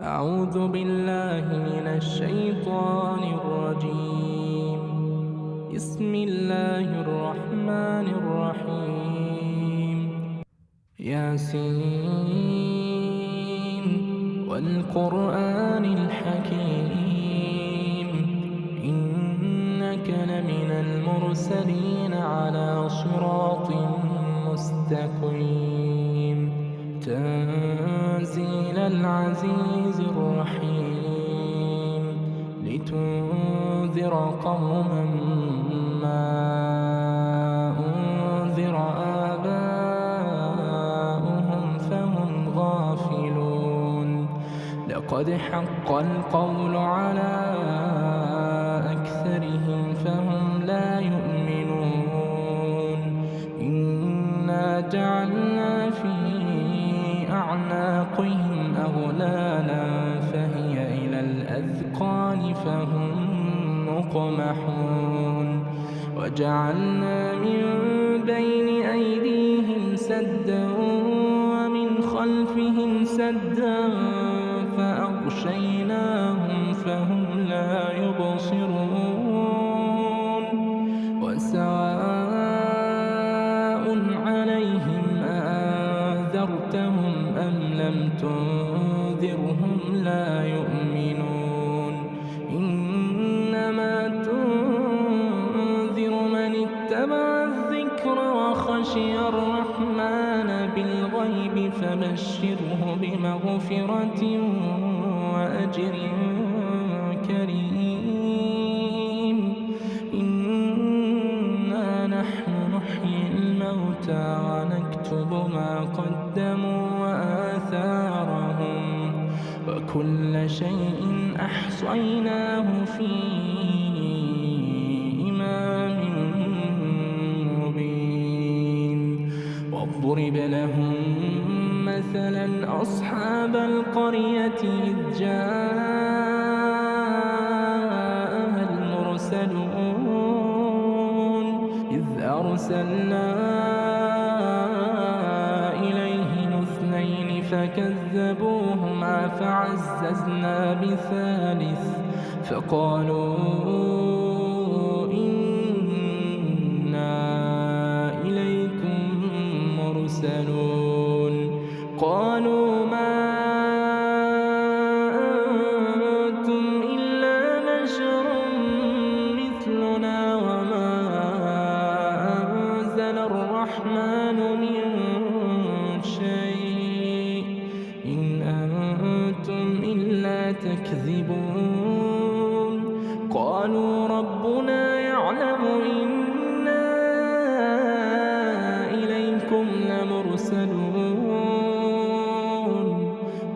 أعوذ بالله من الشيطان الرجيم. بسم الله الرحمن الرحيم. ياسين والقرآن الحكيم، إنك لمن المرسلين على صراط مستقيم. تنزيل العزيز الرحيم، لتنذر قوما ما أنذر آباؤهم فهم غافلون. لقد حق القول على أكثرهم فهم لا يؤمنون. إنا جعلنا في أعناقهم أغلالا فهي إلى الأذقان فهم مقمحون. وجعلنا من بين أيديهم سدا ومن خلفهم سدا فأغشيناهم فهم لا يبصرون. وسواء عليهم أنذرتهم أم لم تنذرهم لا يؤمنون. إنما تنذر من اتبع الذكر وخشي الرحمن بالغيب فبشره بمغفرة وأجر كريم. إنا نحن نحيي الموتى ونكتب ما قدموا وآثارهم، وكل شيء أحصيناه في إمام مبين. واضرب لهم مثلا أصحاب القرية إذ جاءها المرسلون إذ أرسلنا إليهم اثنين فكذبوهما فعززنا بثالث فقالوا إنا إليكم مرسلون. قالوا ما أنتم إلا بشر مثلنا وما أنزل الرحمن من شيء إن أنتم إلا تكذبون. قالوا ربنا يعلم إنا إليكم لمرسلون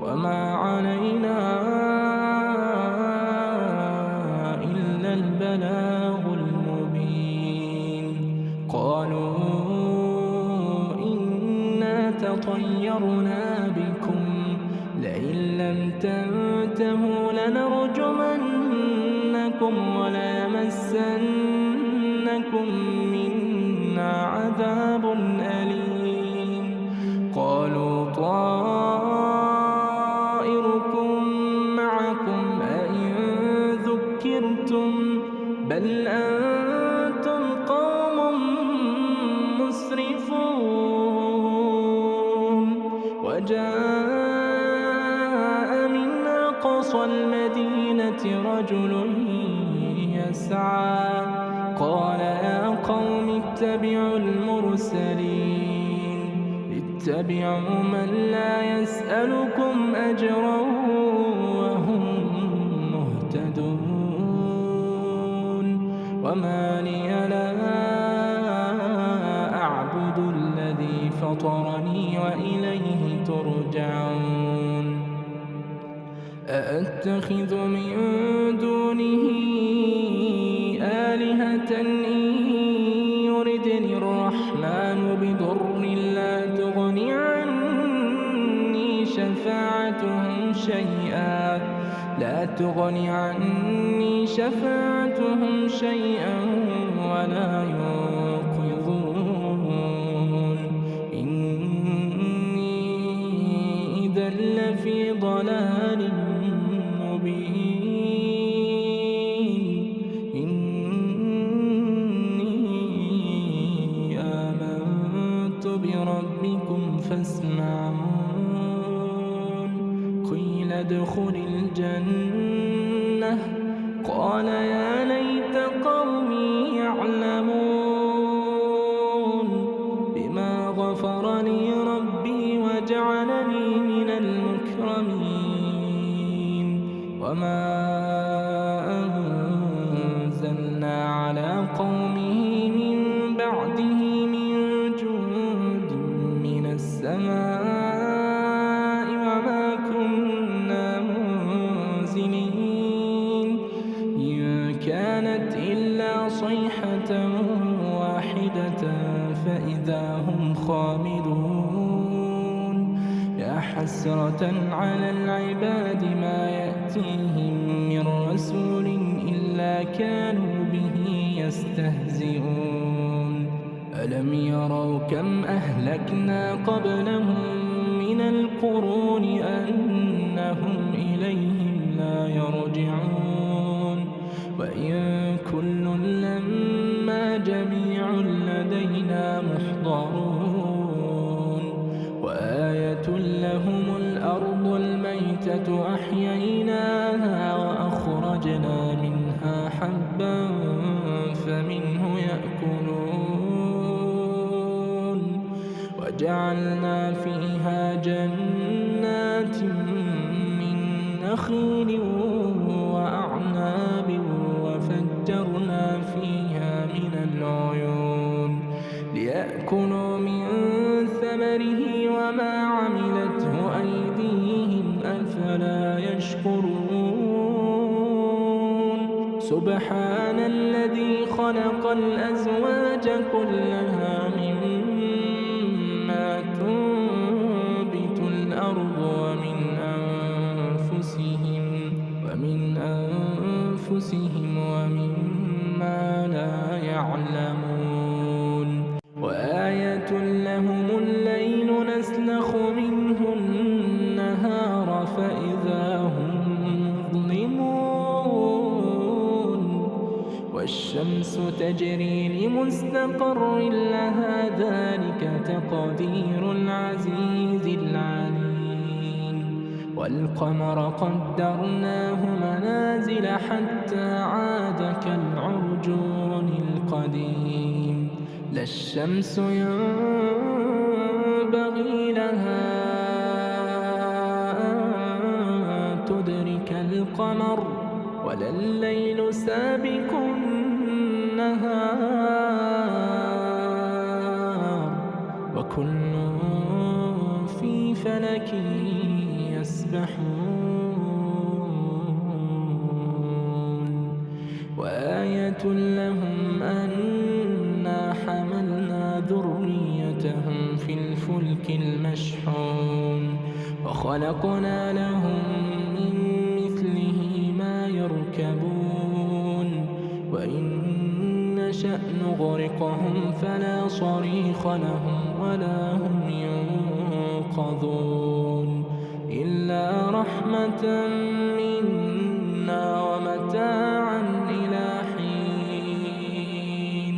وما علينا إلا البلاغ المبين. قالوا إنا تطيرنا بكم لئن لم تنتهوا لنرجمنكم وليمسنكم منا عذاب أليم. قالوا طائركم معكم أئن ذكرتم بل أنتم قوم مسرفون. وجاء من أقصى المدينة رجل يسعى قال يا قوم اتبعوا المرسلين اتبعوا من لا يسألكم أجرا وهم مهتدون. وما لي لا أعبد الذي فطرني وإليه ترجعون. أأتخذ من دونه آلهة إن يردني الرحمن بضر لا تغني عني شفاعتهم شيئا ولا ينقذون. إني إذا لفي ضلال مبين إني آمنت بربكم فاسمعون قيل ادخل الجنة قال يا ليت قومي يعلمون بما غفر لي ربي وجعلني من المكرمين وما أنزلنا على قومه من بعده من جند من السماء وما كنا منزلين إن كانت إلا صيحة واحدة فإذا هم خامدون يا حسرة على العباد ما يأتيهم من رسول إلا كانوا به يستهزئون ألم يروا كم أهلكنا قبلهم من القرون أنهم إليهم لا يرجعون وإن كل لما جميع لدينا محضرون وآية لهم الأرض الميتة أحييناها وأخرجنا منها حبا فمنه يأكلون وجعلنا فيها جنات من نخيل وأعناب وفجرنا فيها من العيون ليأكلوا من ثمره وما عملته أيديهم أفلا يشكرون سبحان الذي خلق الأزواج كلها مما تنبت الأرض ومن أنفسهم ومما لا يعلمون وآية لهم الليل نسلخ منه النهار فإذا هم مظلمون والشمس تجري لمستقر لها ذلك تقدير العزيز العليم والقمر قدرناه منازل حتى عاد كالعرجون القديم لا الشمس ينبغي لها أن تدرك القمر ولا الليل سابق النهار وكل في فلك يسبحون وآية لهم أنا حملنا ذريتهم في الفلك المشحون وخلقنا لهم من مثله ما يركبون وإن نشأ نغرقهم فلا صريخ لهم ولا هم ينقذون إلا رحمة منا ومتاعا إلى حين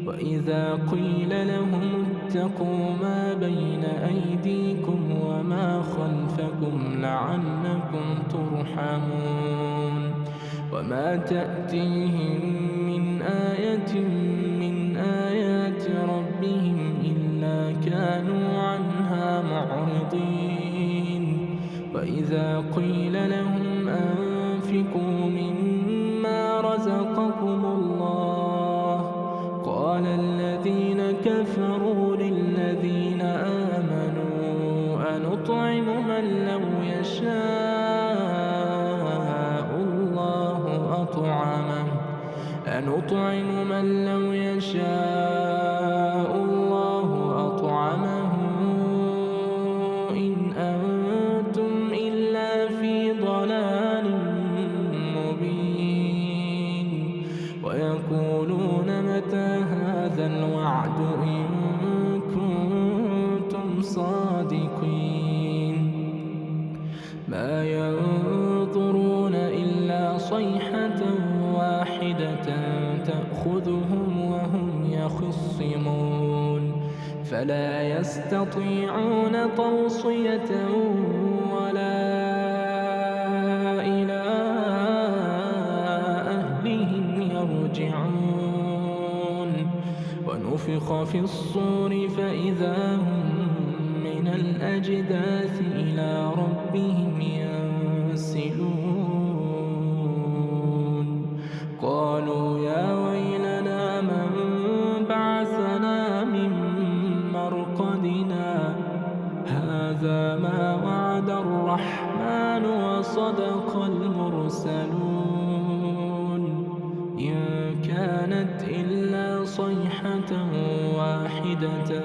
وإذا قيل لهم اتقوا ما بين أيديكم وما خلفكم لعلكم ترحمون وما تأتيهم من آية من آيات ربهم إلا كانوا عنها معرضين وإذا قيل لهم أنفقوا مما رزقكم الله قال الذين كفروا للذين آمنوا أنطعم من لو يشاء الله أطعمه إن أنتم إلا في ضلال مبين ويقولون متى هذا الوعد إن كنتم صادقين ما يأخذهم وهم يخصمون فلا يستطيعون توصية ولا إلى أهلهم يرجعون ونفخ في الصور فإذا هم من الأجداث إلى ربهم ينسلون قالوا يا ويلنا من بعثنا من مرقدنا هذا ما وعد الرحمن وصدق المرسلون إن كانت إلا صيحة واحدة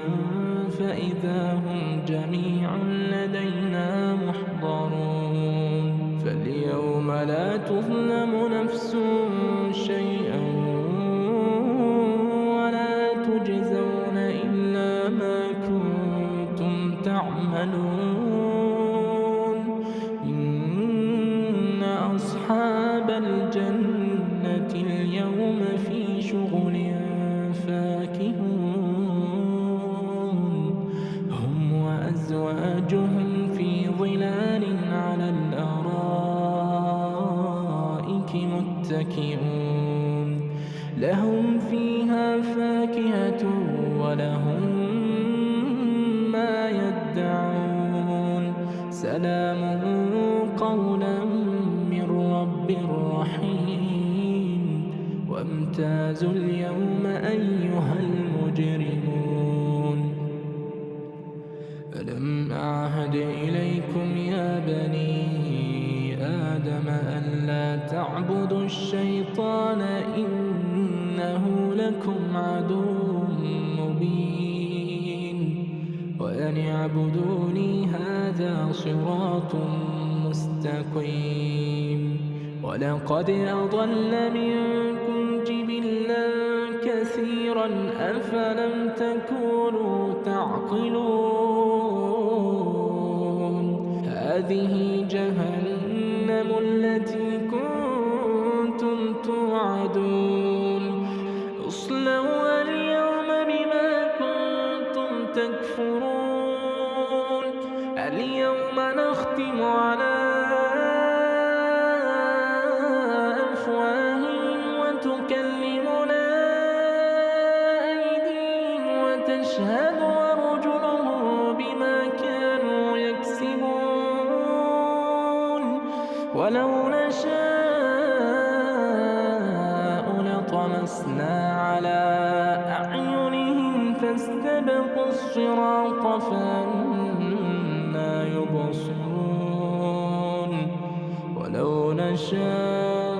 فإذا هم جميع لدينا محضرون فاليوم لا تظلم نفس شيئا ولا تجزون إلا ما كنتم تعملون إن أصحاب الجنة اليوم في شغل فاكهون هم وأزواجهم في ظلال على الأرائك متكئون لهم فيها فاكهة ولهم ما يدعون سلام قولا من رب رحيم وامتازوا اليوم أيها المجرمون ألم أعهد إليكم يا بني آدم ألا تعبدوا الشيطان إنه لكم عدو مبين وأن اعبدوني هذا صراط مستقيم ولقد أضل منكم جبلا كثيرا أفلم تكونوا تعقلون هذه جهنم التي كنتم توعدون اصلوها اليوم بما كنتم تكفرون اليوم نختم على أفواههم وتكلمنا أيديهم وتشهد أرجلهم بما كانوا يكسبون ولو نشاء لطمسنا على أعينهم فاستبقوا الصراط فأنى يبصرون ولو نشاء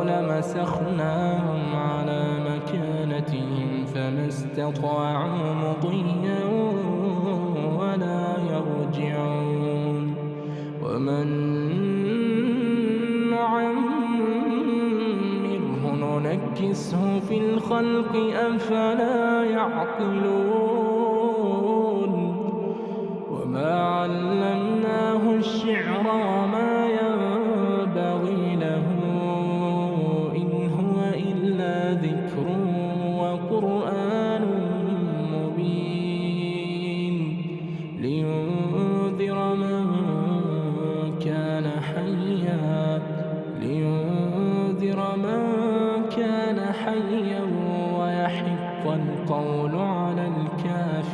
لمسخناهم على مكانتهم فما استطاعوا مضيا ولا يرجعون ومن نعمره ننكسه في الخلق أفلا يعقلون وما علمناه الشعر وما ينبغي له إن هو إلا ذكر وقرآن مبين لينذر من كان حيا ويحق القول على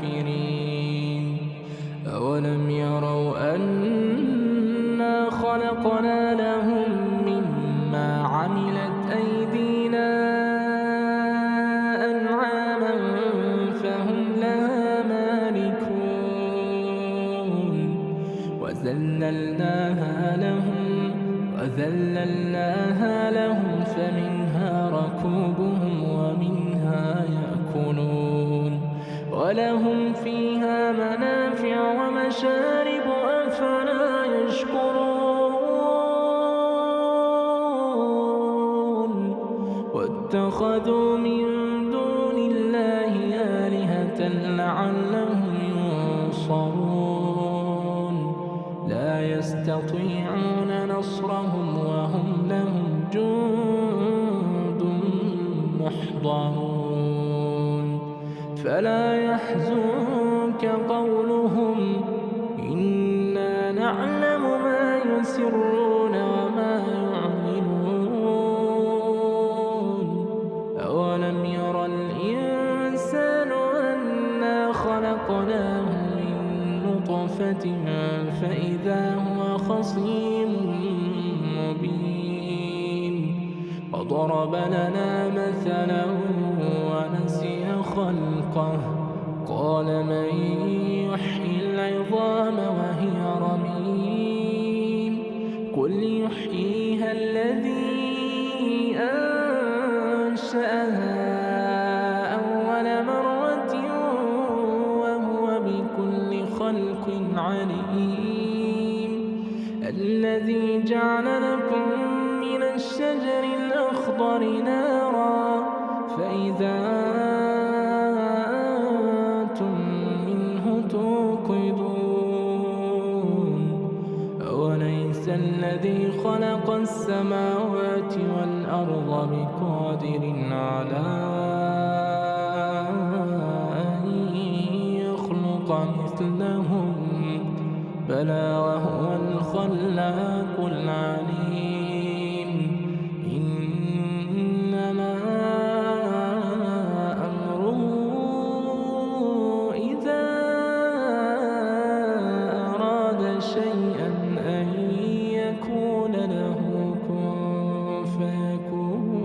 الكافرين أولم يروا أنا خلقنا لهم مما عملت أيدينا أنعاما فهم لها مالكون وذللناها لهم فمنها ركوبهم ومنها يأكلون ولهم فيها منافع ومشارب أفلا يشكرون واتخذوا من دون الله آلهة لعلهم ينصرون لا يستطيعون نصرهم وهم لهم جند يحضرون فلا يحزنك قولهم إنا نعلم ما يسرون وما يعلنون أولم ير الإنسان أنا خلقناه من نطفة فإذا هو خصيم مبين وضرب لنا مثلا ونسي خلقه قال من يحيي العظام وهي رميم قل يحييها الذي أنشأها أول مرة وهو بكل خلق عليم الذي جعل لكم من الشجر الأخضر نارا فإذا أنتم منه توقدون أوليس الذي خلق السماوات والأرض بقادر على أن يخلق مثلهم بلى وهو الخلاق العليم إنما أمره إذا أراد شيئا أن يكون له كن فيكون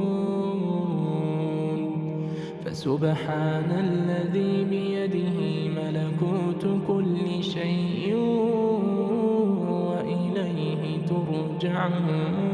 فسبحان الذي بيده ملكوت كل شيء وإليه ترجعون